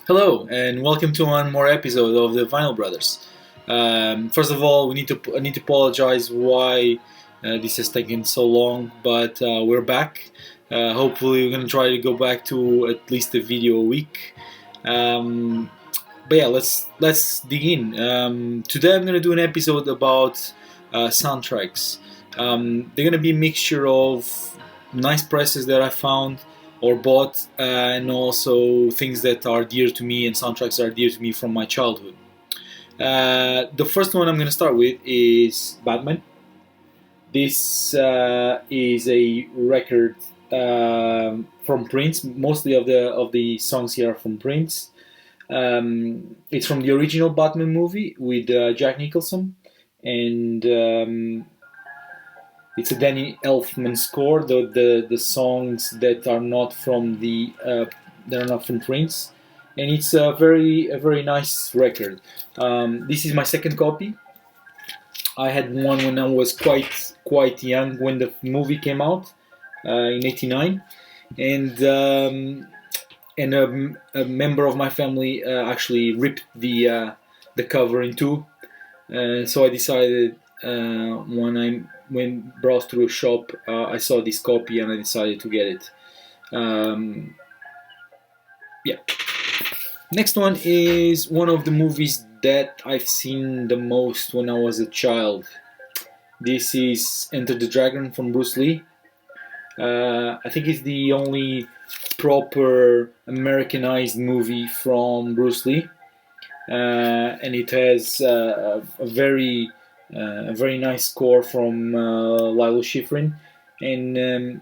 Hello, and welcome to one more episode of the Vinyl Brothers. First of all, I need to apologize why this has taken so long, but we're back. Hopefully, we're gonna try to go back to at least a video a week. Um, but yeah, let's dig in. Today, I'm gonna do an episode about soundtracks. They're gonna be a mixture of nice presses that I found or bought, and also things that are dear to me and soundtracks that are dear to me from my childhood. The first one I'm going to start with is Batman. This is a record from Prince. Mostly of the songs here are from Prince. It's from the original Batman movie with Jack Nicholson, and it's a Danny Elfman score. The songs that are not from Prince, and it's a very nice record. This is my second copy. I had one when I was quite young when the movie came out in '89, and a member of my family actually ripped the cover in two. So I decided when I browsed through a shop, I saw this copy and I decided to get it. Um, yeah. Next one is one of the movies that I've seen the most when I was a child. This is Enter the Dragon from Bruce Lee. I think it's the only proper Americanized movie from Bruce Lee, and it has a very nice score from Lilo Schifrin, and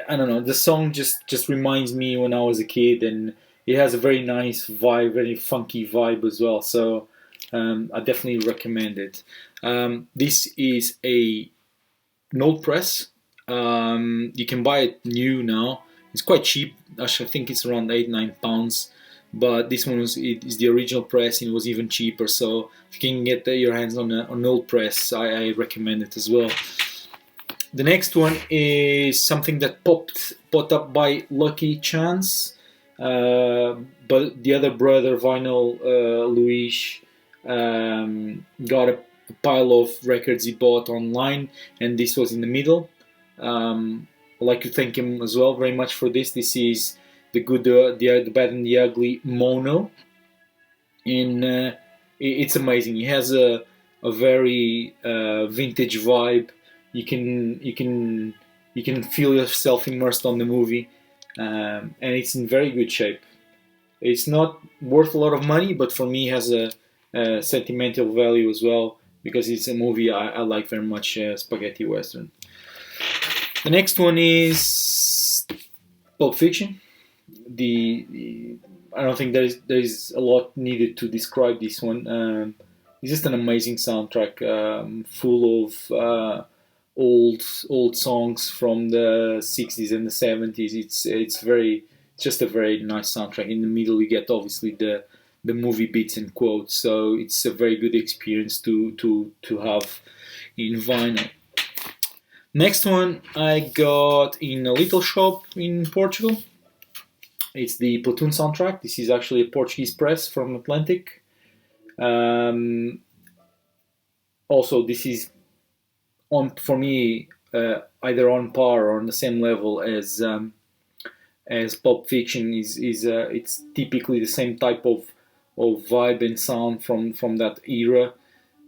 I don't know, the song just reminds me when I was a kid, and it has a very nice vibe, very funky vibe as well. So I definitely recommend it. This is a note press. You can buy it new now. It's quite cheap. Actually, I think it's around £8-9. But this one is the original press, and it was even cheaper. So if you can get your hands on an old press, I recommend it as well. The next one is something that popped up by lucky chance, but the other brother, Vinyl Luis, got a pile of records he bought online, and this was in the middle. I'd like to thank him as well very much for this. This is the good, the bad, and the ugly mono, and it's amazing. It has a very vintage vibe. You can feel yourself immersed on the movie, and it's in very good shape. It's not worth a lot of money, but for me, it has a sentimental value as well because it's a movie I like very much, spaghetti western. The next one is Pulp Fiction. I don't think there is a lot needed to describe this one. It's just an amazing soundtrack, full of old songs from the '60s and the '70s. It's just a very nice soundtrack. In the middle, you get obviously the movie beats and quotes, so it's a very good experience to have in vinyl. Next one I got in a little shop in Portugal. It's the Platoon soundtrack. This is actually a Portuguese press from Atlantic. Um, Also, this is on for me, either on par or on the same level as Pulp Fiction. It's typically the same type of vibe and sound from that era,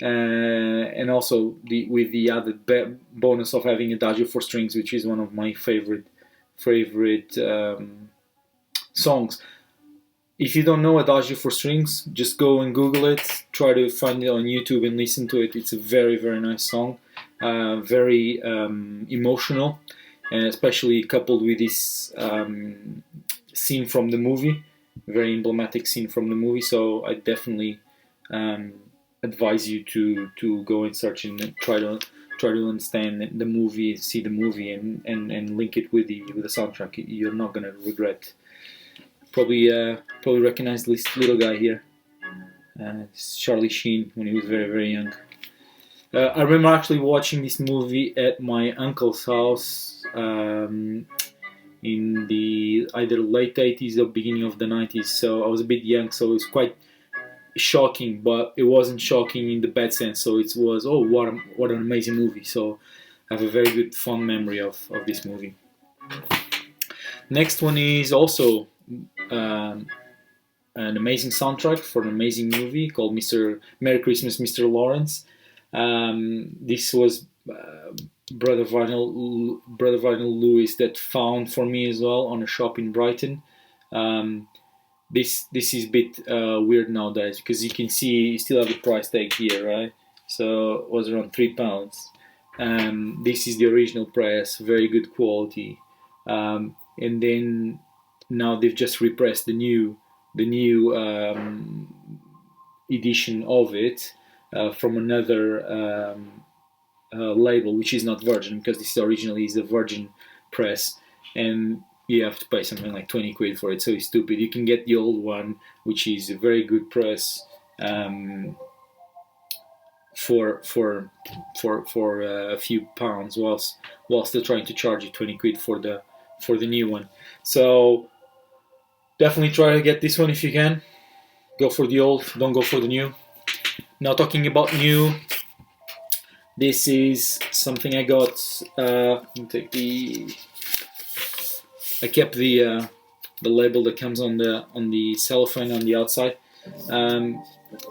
and also with the added bonus of having Adagio for strings, which is one of my favorite songs. If you don't know Adagio for strings, just go and Google it. Try to find it on YouTube and listen to it. It's a very, very nice song. Very emotional, and especially coupled with this scene from the movie. Very emblematic scene from the movie. So I definitely advise you to go and search and try to understand the movie, see the movie, and link it with the soundtrack. You're not gonna regret. Probably recognize this little guy here. It's Charlie Sheen when he was very, very young. I remember actually watching this movie at my uncle's house in the either late 80s or beginning of the 90s. So I was a bit young, so it was quite shocking, but it wasn't shocking in the bad sense. So it was, oh, what an amazing movie. So I have a very good fond memory of this movie. Next one is also um, an amazing soundtrack for an amazing movie called Mr. Merry Christmas, Mr. Lawrence. This was Brother Vinyl Lewis that found for me as well on a shop in Brighton. Um, this is a bit weird nowadays because you can see you still have the price tag here, right? So it was around £3. This is the original press, very good quality, and then now they've just repressed the new edition of it from another label, which is not Virgin, because this originally is a Virgin press, and you have to pay something like 20 quid for it. So it's stupid. You can get the old one, which is a very good press, for a few pounds, whilst they're trying to charge you 20 quid for the new one. So definitely try to get this one if you can. Go for the old, don't go for the new. Now talking about new, this is something I got. I kept the label that comes on the cellophane on the outside.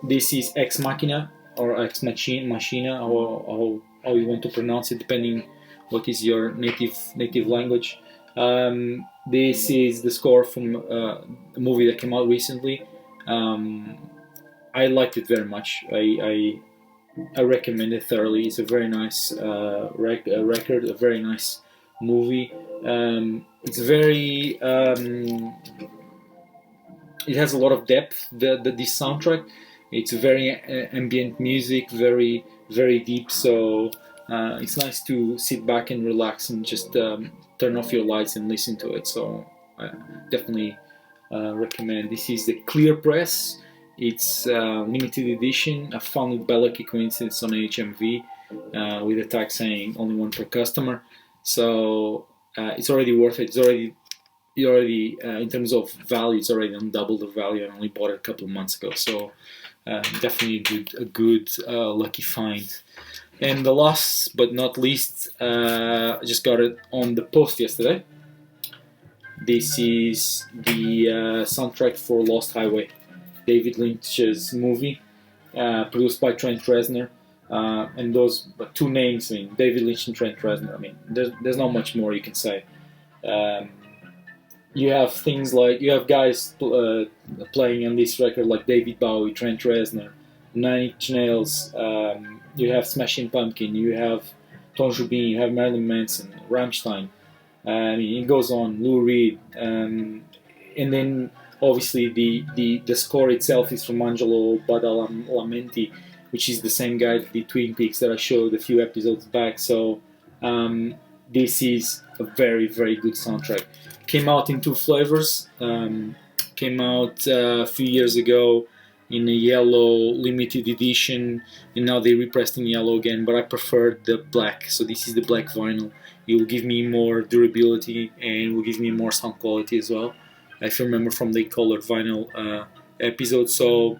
This is Ex Machina or Ex Machina, how you want to pronounce it, depending what is your native language. This is the score from a movie that came out recently. I liked it very much. I recommend it thoroughly. It's a very nice record, a very nice movie. It's very. It has a lot of depth. This soundtrack. It's very ambient music, very deep. So it's nice to sit back and relax and just turn off your lights and listen to it. So I definitely recommend. This is the Clear Press. It's limited edition. I found it by lucky coincidence on HMV with a tag saying only one per customer. So it's already worth it. It already in terms of value, it's already on double the value. I only bought it a couple of months ago. So definitely a good lucky find. And the last but not least, I just got it on the post yesterday. This is the soundtrack for Lost Highway, David Lynch's movie, produced by Trent Reznor. And those two names, I mean, David Lynch and Trent Reznor. I mean, there's not much more you can say. You have things like you have guys playing on this record like David Bowie, Trent Reznor, Nine Inch Nails. You have Smashing Pumpkin. You have Tom Jobim. You have Marilyn Manson, Rammstein. I mean, it goes on. Lou Reed, and then obviously the score itself is from Angelo Badalamenti, which is the same guy that did Twin Peaks that I showed a few episodes back. So this is a very good soundtrack. Came out in two flavors. Came out a few years ago in a yellow limited edition, and now they repressed in yellow again. But I preferred the black, so this is the black vinyl. It will give me more durability and will give me more sound quality as well. If you remember from the colored vinyl episode, so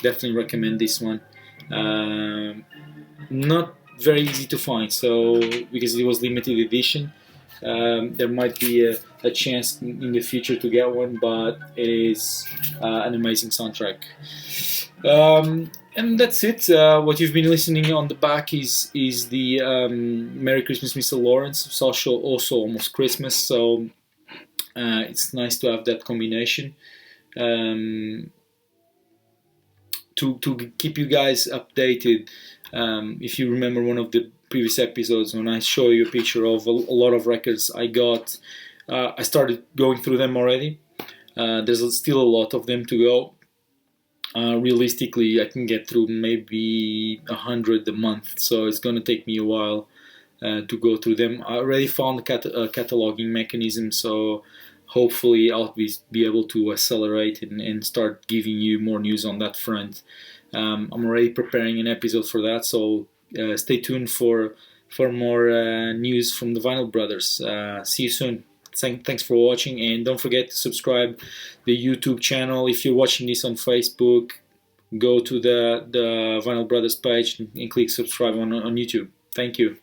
definitely recommend this one. Not very easy to find, so because it was limited edition, there might be a chance in the future to get one, but it is an amazing soundtrack. And that's it. What you've been listening on the back is the Merry Christmas, Mr. Lawrence. It's also almost Christmas, so it's nice to have that combination. To keep you guys updated, if you remember one of the previous episodes when I show you a picture of a lot of records I got, I started going through them already. There's still a lot of them to go. Realistically, I can get through maybe 100 a month, so it's going to take me a while to go through them. I already found a cataloging mechanism, so hopefully I'll be able to accelerate and start giving you more news on that front. I'm already preparing an episode for that, so stay tuned for more news from the Vinyl Brothers. See you soon. Thanks for watching, and don't forget to subscribe the YouTube channel. If you're watching this on Facebook, go to the Vinyl Brothers page and click subscribe on YouTube. Thank you.